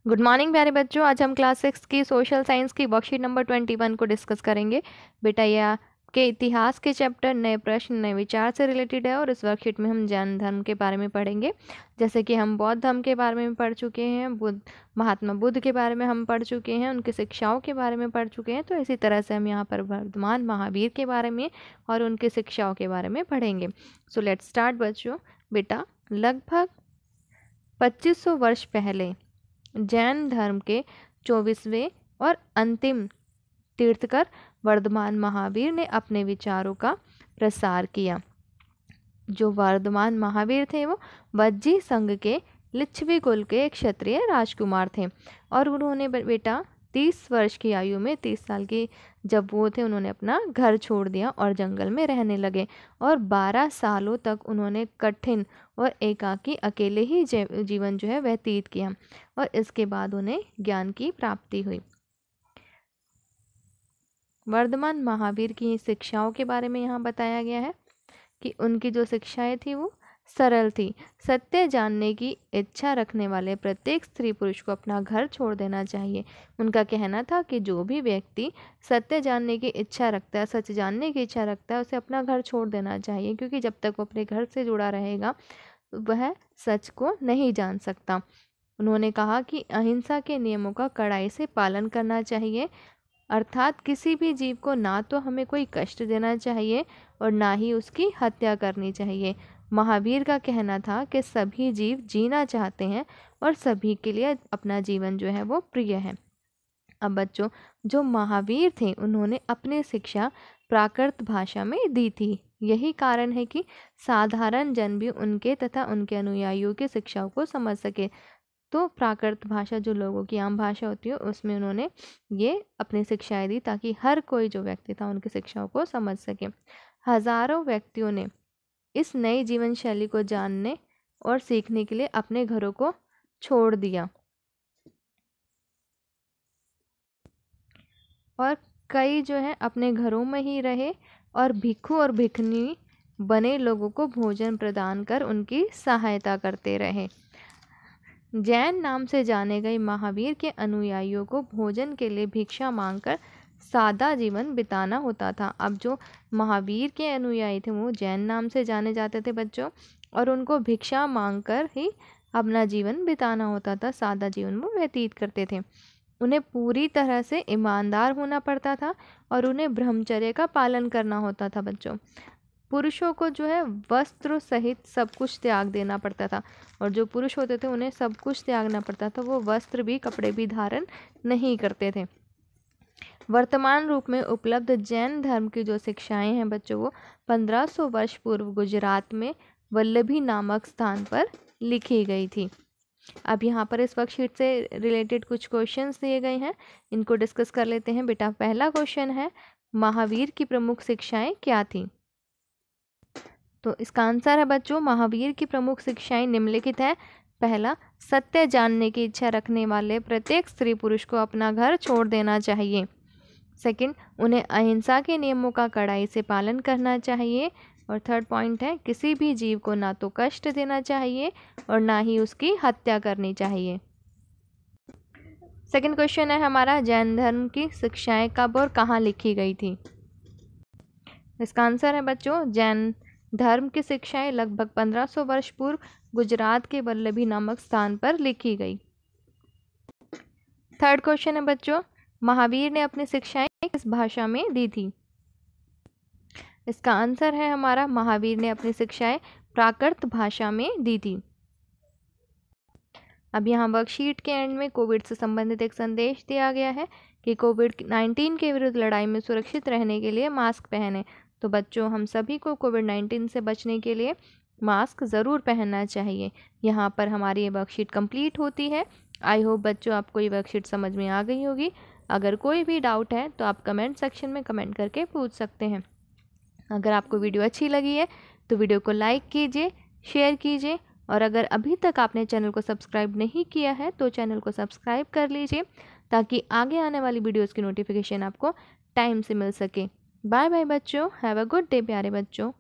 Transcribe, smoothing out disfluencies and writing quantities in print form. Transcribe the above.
Good morning प्यारे बच्चों। आज हम क्लास 6 की सोशल साइंस की वर्कशीट नंबर 21 को डिस्कस करेंगे। बेटा यह के इतिहास के चैप्टर नए प्रश्न नए विचार से रिलेटेड है और इस वर्कशीट में हम जैन धर्म के बारे में पढ़ेंगे। जैसे कि हम बौद्ध धर्म के बारे में पढ़ चुके हैं, महात्मा बुद्ध के बारे में हम पढ़ चुके हैं, उनकी शिक्षाओं के बारे में पढ़ चुके हैं। तो इसी तरह से हम यहाँ पर वर्धमान महावीर के बारे में और उनकी शिक्षाओं के बारे में पढ़ेंगे। सो लेट्स स्टार्ट बच्चों। बेटा लगभग 2500 वर्ष पहले जैन धर्म के 24वें और अंतिम तीर्थकर वर्धमान महावीर ने अपने विचारों का प्रसार किया। जो वर्धमान महावीर थे वो वज्जी संघ के लिच्छवी कुल के एक क्षत्रिय राजकुमार थे और उन्होंने बेटा 30 वर्ष की आयु में 30 साल की जब वो थे उन्होंने अपना घर छोड़ दिया और जंगल में रहने लगे और 12 सालों तक उन्होंने कठिन और एकाकी अकेले ही जीवन जो है व्यतीत किया और इसके बाद उन्हें ज्ञान की प्राप्ति हुई। वर्धमान महावीर की शिक्षाओं के बारे में यहाँ बताया गया है कि उनकी जो शिक्षाएं थी वो सरल थी। सत्य जानने की इच्छा रखने वाले प्रत्येक स्त्री पुरुष को अपना घर छोड़ देना चाहिए। उनका कहना था कि जो भी व्यक्ति सत्य जानने की इच्छा रखता है, सच जानने की इच्छा रखता है, उसे अपना घर छोड़ देना चाहिए, क्योंकि जब तक वो अपने घर से जुड़ा रहेगा वह सच को नहीं जान सकता। उन्होंने कहा कि अहिंसा के नियमों का कड़ाई से पालन करना चाहिए, अर्थात किसी भी जीव को ना तो हमें कोई कष्ट देना चाहिए और ना ही उसकी हत्या करनी चाहिए। महावीर का कहना था कि सभी जीव जीना चाहते हैं और सभी के लिए अपना जीवन जो है वो प्रिय है। अब बच्चों, जो महावीर थे उन्होंने अपनी शिक्षा प्राकृत भाषा में दी थी। यही कारण है कि साधारण जन भी उनके तथा उनके अनुयायियों की शिक्षाओं को समझ सके। तो प्राकृत भाषा जो लोगों की आम भाषा होती है उसमें उन्होंने ये अपनी शिक्षाएं दी ताकि हर कोई जो व्यक्ति था उनकी शिक्षाओं को समझ सके। हजारों व्यक्तियों ने इस नई जीवन शैली को जानने और सीखने के लिए अपने घरों को छोड़ दिया और कई जो है अपने घरों में ही रहे और भिक्षु और भिक्षुणी बने लोगों को भोजन प्रदान कर उनकी सहायता करते रहे। जैन नाम से जाने गए महावीर के अनुयायियों को भोजन के लिए भिक्षा मांगकर सादा जीवन बिताना होता था। अब जो महावीर के अनुयायी थे वो जैन नाम से जाने जाते थे बच्चों, और उनको भिक्षा मांगकर ही अपना जीवन बिताना होता था, सादा जीवन वो व्यतीत करते थे। उन्हें पूरी तरह से ईमानदार होना पड़ता था और उन्हें ब्रह्मचर्य का पालन करना होता था बच्चों। पुरुषों को जो है वस्त्र सहित सब कुछ त्याग देना पड़ता था और जो पुरुष होते थे उन्हें सब कुछ त्यागना पड़ता था, वो वस्त्र भी कपड़े भी धारण नहीं करते थे। वर्तमान रूप में उपलब्ध जैन धर्म की जो शिक्षाएं हैं बच्चों वो 1500 वर्ष पूर्व गुजरात में वल्लभी नामक स्थान पर लिखी गई थी। अब यहाँ पर इस वर्कशीट से रिलेटेड कुछ क्वेश्चंस दिए गए हैं, इनको डिस्कस कर लेते हैं। बेटा पहला क्वेश्चन है, महावीर की प्रमुख शिक्षाएं क्या थी? तो इसका आंसर है बच्चों, महावीर की प्रमुख शिक्षाएं निम्नलिखित है। पहला, सत्य जानने की इच्छा रखने वाले प्रत्येक स्त्री पुरुष को अपना घर छोड़ देना चाहिए। सेकंड, उन्हें अहिंसा के नियमों का कड़ाई से पालन करना चाहिए। और थर्ड पॉइंट है, किसी भी जीव को ना तो कष्ट देना चाहिए और ना ही उसकी हत्या करनी चाहिए। सेकंड क्वेश्चन है हमारा, जैन धर्म की शिक्षाएं कब और कहाँ लिखी गई थी? इसका आंसर है बच्चों, जैन धर्म की शिक्षाएं लगभग 1500 वर्ष पूर्व गुजरात के वल्लभी नामक स्थान पर लिखी गई। थर्ड क्वेश्चन है बच्चों, महावीर ने अपनी शिक्षाएं किस भाषा में दी थी? इसका आंसर है हमारा, महावीर ने अपनी शिक्षाएं प्राकृत भाषा में दी थी। अब यहाँ वर्कशीट के एंड में कोविड से संबंधित एक संदेश दिया गया है कि कोविड-19 के विरुद्ध लड़ाई में सुरक्षित रहने के लिए मास्क पहनें। तो बच्चों, हम सभी को कोविड-19 से बचने के लिए मास्क ज़रूर पहनना चाहिए। यहाँ पर हमारी ये वर्कशीट कंप्लीट होती है। आई होप बच्चों आपको ये वर्कशीट समझ में आ गई होगी। अगर कोई भी डाउट है तो आप कमेंट सेक्शन में कमेंट करके पूछ सकते हैं। अगर आपको वीडियो अच्छी लगी है तो वीडियो को लाइक कीजिए, शेयर कीजिए, और अगर अभी तक आपने चैनल को सब्सक्राइब नहीं किया है तो चैनल को सब्सक्राइब कर लीजिए ताकि आगे आने वाली वीडियोज़ की नोटिफिकेशन आपको टाइम से मिल सके। बाय बाय बच्चों, हैव अ गुड डे प्यारे बच्चों।